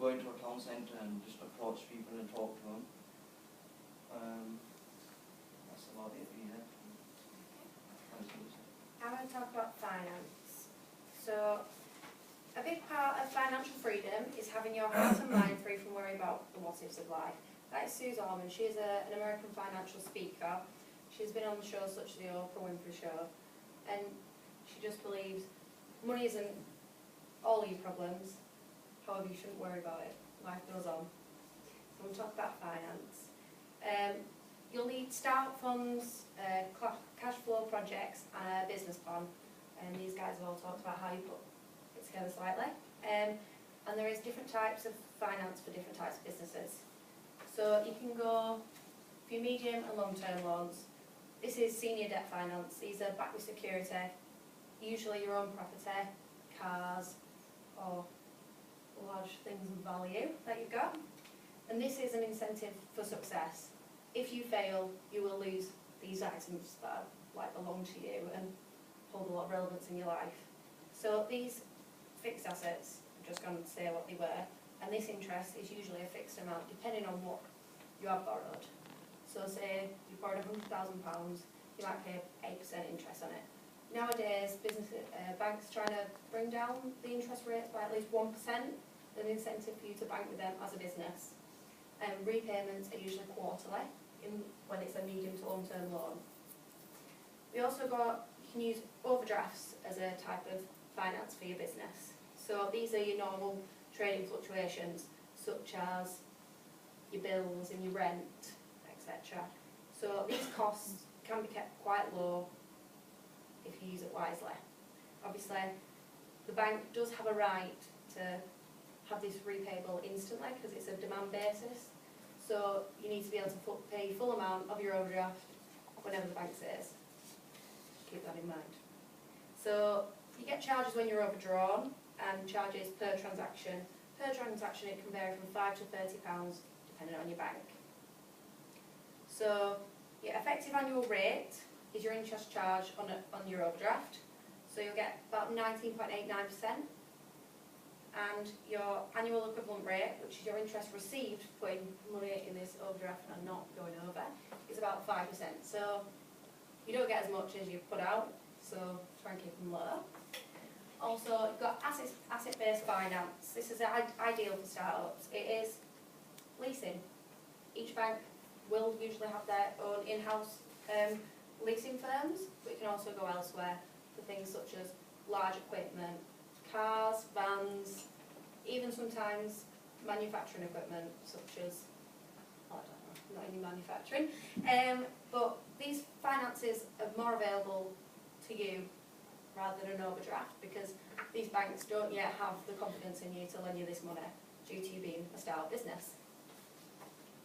go into a town centre and just approach people and talk to them. That's about it, yeah. I'm going to talk about finance. So, a big part of financial freedom is having your heart and mind free from worrying about the what-ifs of life. That is Suze Orman. She's an American financial speaker. She's been on shows such as the Oprah Winfrey Show. And she just believes money isn't all your problems. However, you shouldn't worry about it. Life goes on. So I'm going to talk about finance. You'll need start funds, cash flow projects, and a business plan. And these guys have all talked about how you put it together slightly. And there is different types of finance for different types of businesses. So you can go for your medium and long-term loans. This is senior debt finance. These are backed with security, usually your own property, cars, or large things of value that you've got. And this is an incentive for success. If you fail, you will lose these items that belong to you and hold a lot of relevance in your life. So these fixed assets, I'm just going to say what they were, and this interest is usually a fixed amount depending on what you have borrowed. So say you borrowed £100,000, you might pay 8% interest on it. Nowadays, banks are trying to bring down the interest rates by at least 1%, an incentive for you to bank with them as a business. Repayments are usually quarterly when it's a medium to long-term loan. We also you can use overdrafts as a type of finance for your business. So these are your normal trading fluctuations, such as your bills and your rent, etc. So these costs can be kept quite low if you use it wisely. Obviously, the bank does have a right to have this repayable instantly because it's a demand basis. So you need to be able to pay full amount of your overdraft whenever the bank says. Keep that in mind. So you get charges when you're overdrawn and charges per transaction. Per transaction it can vary from £5 to £30 depending on your bank. So your effective annual rate is your interest charge on your overdraft. So you'll get about 19.89%. And your annual equivalent rate, which is your interest received for putting money in this overdraft and not going over, is about 5%. So you don't get as much as you put out, so try and keep them low. Also, you've got asset-based finance. This is ideal for startups. It is leasing. Each bank will usually have their own in-house leasing firms, but you can also go elsewhere for things such as large equipment, cars, vans, even sometimes manufacturing equipment such as, I don't know, not any manufacturing, but these finances are more available to you rather than an overdraft because these banks don't yet have the confidence in you to lend you this money due to you being a startup business.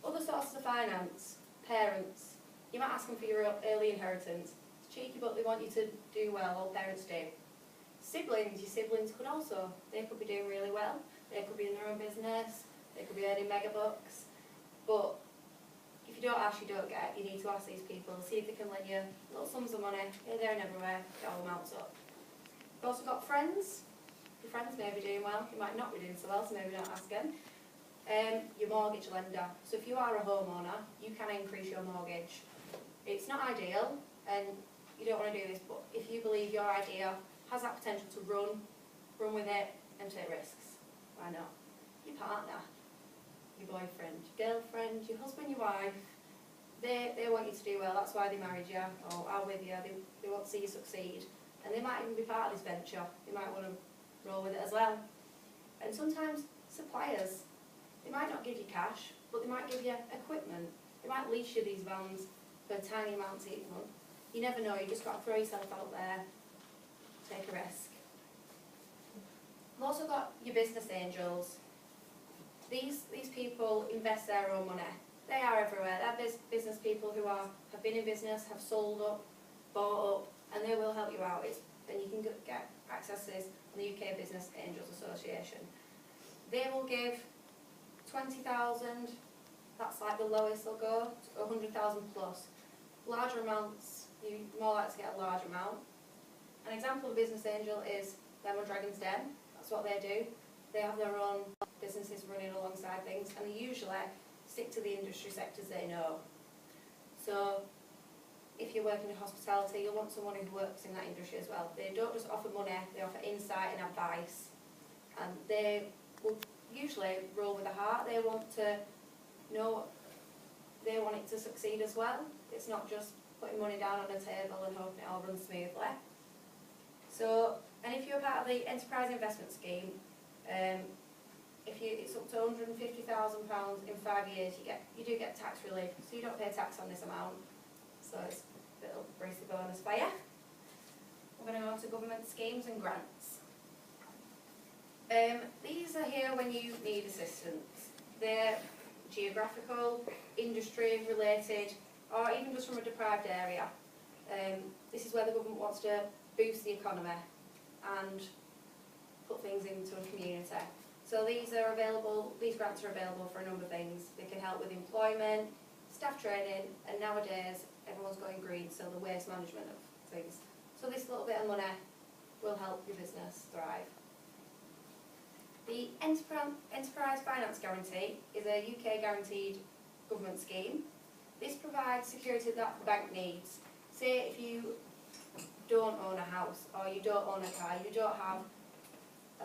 Other sources of finance, parents, you might ask them for your early inheritance. It's cheeky but they want you to do well, all parents do. Siblings, your siblings could also, they could be doing really well, they could be in their own business, they could be earning mega bucks, but if you don't ask, you don't get. You need to ask these people, see if they can lend you little sums of money, here, there and everywhere, get all amounts up. You've also got friends. Your friends may be doing well, you might not be doing so well, so maybe don't ask them. Your mortgage lender. So if you are a homeowner, you can increase your mortgage. It's not ideal, and you don't want to do this, but if you believe your idea has that potential to run with it and take risks, why not? Your partner, your boyfriend, your girlfriend, your husband, your wife, they want you to do well, that's why they married you, or are with you, they want to see you succeed. And they might even be part of this venture, they might want to roll with it as well. And sometimes suppliers, they might not give you cash, but they might give you equipment. They might lease you these vans for a tiny amount each month. You never know, you just got to throw yourself out there, take a risk. You've also got your business angels. These people invest their own money. They are everywhere. They're business people who have been in business, have sold up, bought up, and they will help you out. And you can get access to this on the UK Business Angels Association. They will give 20,000, that's like the lowest they'll go, to 100,000 plus. Larger amounts, you're more likely to get a large amount. An example of a business angel is them on Dragon's Den. That's what they do. they have their own businesses running alongside things, and they usually stick to the industry sectors they know. So if you're working in hospitality, you'll want someone who works in that industry as well. They don't just offer money, they offer insight and advice. And they will usually roll with the heart. They want to know, they want it to succeed as well. It's not just putting money down on a table and hoping it all runs smoothly. So, and if you're part of the Enterprise Investment Scheme, it's up to £150,000 in 5 years, you do get tax relief, so you don't pay tax on this amount. So it's a little bracy bonus for you. We're going to go on to government schemes and grants. These are here when you need assistance. They're geographical, industry related, or even just from a deprived area. This is where the government wants to boost the economy and put things into a community. So these grants are available for a number of things. They can help with employment, staff training, and nowadays everyone's going green, so the waste management of things. So this little bit of money will help your business thrive. The Enterprise Finance Guarantee is a UK guaranteed government scheme. This provides security that the bank needs. Say if you don't own a house, or you don't own a car, you don't have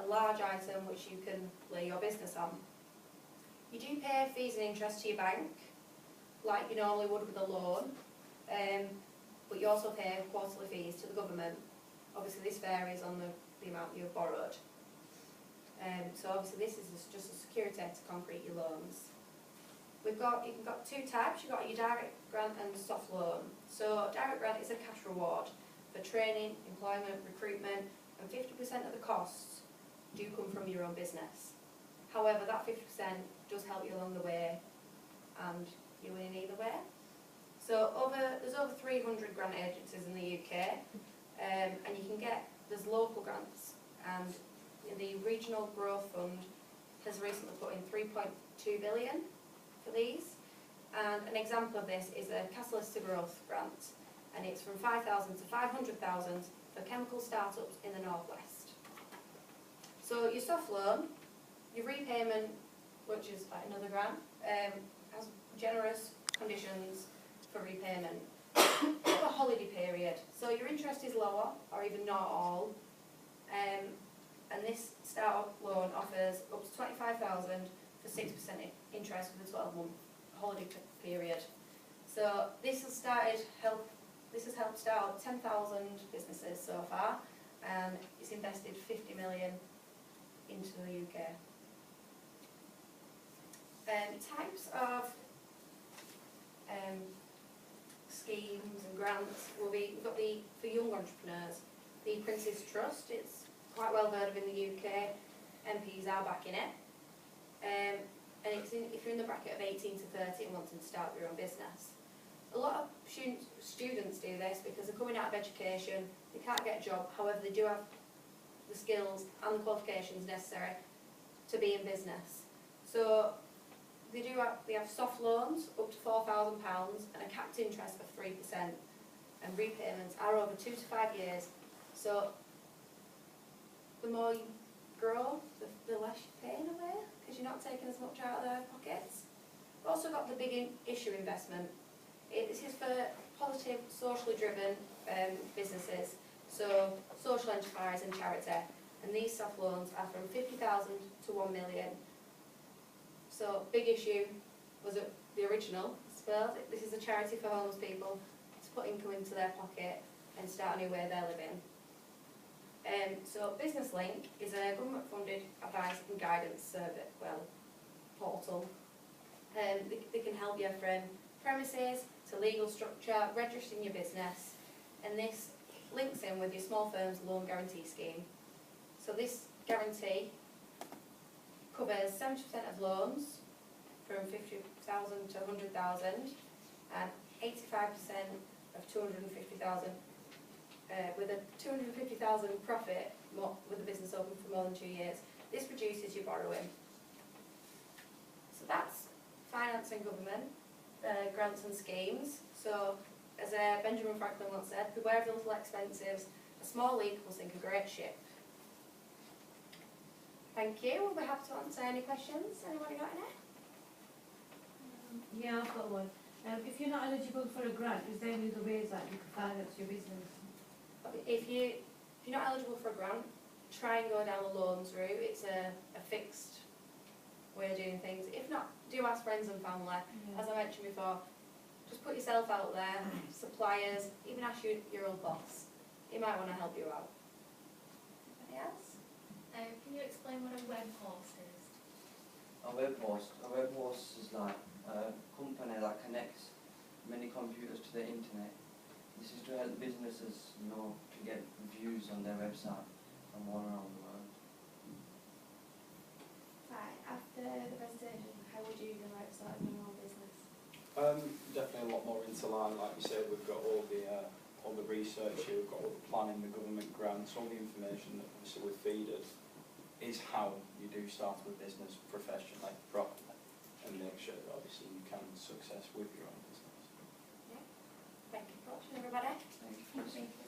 a large item which you can lay your business on. You do pay fees and interest to your bank, like you normally would with a loan, but you also pay quarterly fees to the government. Obviously this varies on the amount you've borrowed. So obviously this is just a security to concrete your loans. You've got two types. You've got your direct grant and soft loan. So direct grant is a cash reward for training, employment, recruitment, and 50% of the costs do come from your own business. However, that 50% does help you along the way, and you win either way. So there's over 300 grant agencies in the UK, and there's local grants, and the Regional Growth Fund has recently put in 3.2 billion for these. And an example of this is a Catalyst to Growth grant, and it's from 5,000 to 500,000 for chemical startups in the northwest. So your soft loan, your repayment, which is like another grant, has generous conditions for repayment. You have a holiday period, so your interest is lower or even not at all. And this startup loan offers up to 25,000 for 6% interest with a 12-month holiday period. So this has helped start 10,000 businesses so far, and it's invested 50 million into the UK. Types of schemes and grants will be, for young entrepreneurs, the Prince's Trust. It's quite well heard of in the UK. MPs are backing it. And if you're in the bracket of 18 to 30 and wanting to start your own business. A lot of students do this because they're coming out of education, they can't get a job, however they do have the skills and the qualifications necessary to be in business. So they have soft loans up to £4,000 and a capped interest of 3%, and repayments are over 2 to 5 years. So the more you grow, the less you're paying away, because you're not taking as much out of their pockets. We've also got the big issue investment. This is for positive, socially driven businesses, so social enterprise and charity. And these soft loans are from 50,000 to 1 million. So big issue was the original, I suppose. This is a charity for homeless people to put income into their pocket and start a new way of their living. So Business Link is a government-funded advice and guidance portal. They can help you from premises to legal structure, registering your business, and this links in with your small firm's loan guarantee scheme. So this guarantee covers 70% of loans from 50,000 to 100,000 and 85% of 250,000 with a 250,000 profit with the business open for more than 2 years. This reduces your borrowing. So that's finance and government, grants and schemes. So as Benjamin Franklin once said, beware of the little expensives. A small leak will sink a great ship. Thank you. We'll be happy to answer any questions. Anybody got any? Yeah, I've got one. If you're not eligible for a grant, is there any other ways that you can finance your business? If you're not eligible for a grant, try and go down the loans route. It's a fixed way of doing things. If not, do ask friends and family. As I mentioned before, just put yourself out there, suppliers, even ask your old boss. He might want to help you out. Anything else? Can you explain what a web horse is? A web host is like a company that connects many computers to the internet. This is to help businesses, to get views on their website from all around the world. Right, after the presentation, how would you go about starting your own business? Definitely a lot more into line, like you said. We've got all the research here, we've got all the planning, the government grants, all the information that obviously we're feeded is how you do start a business professionally, properly, and make sure that obviously you can success with your own business. Thank you for watching, everybody. Thank you.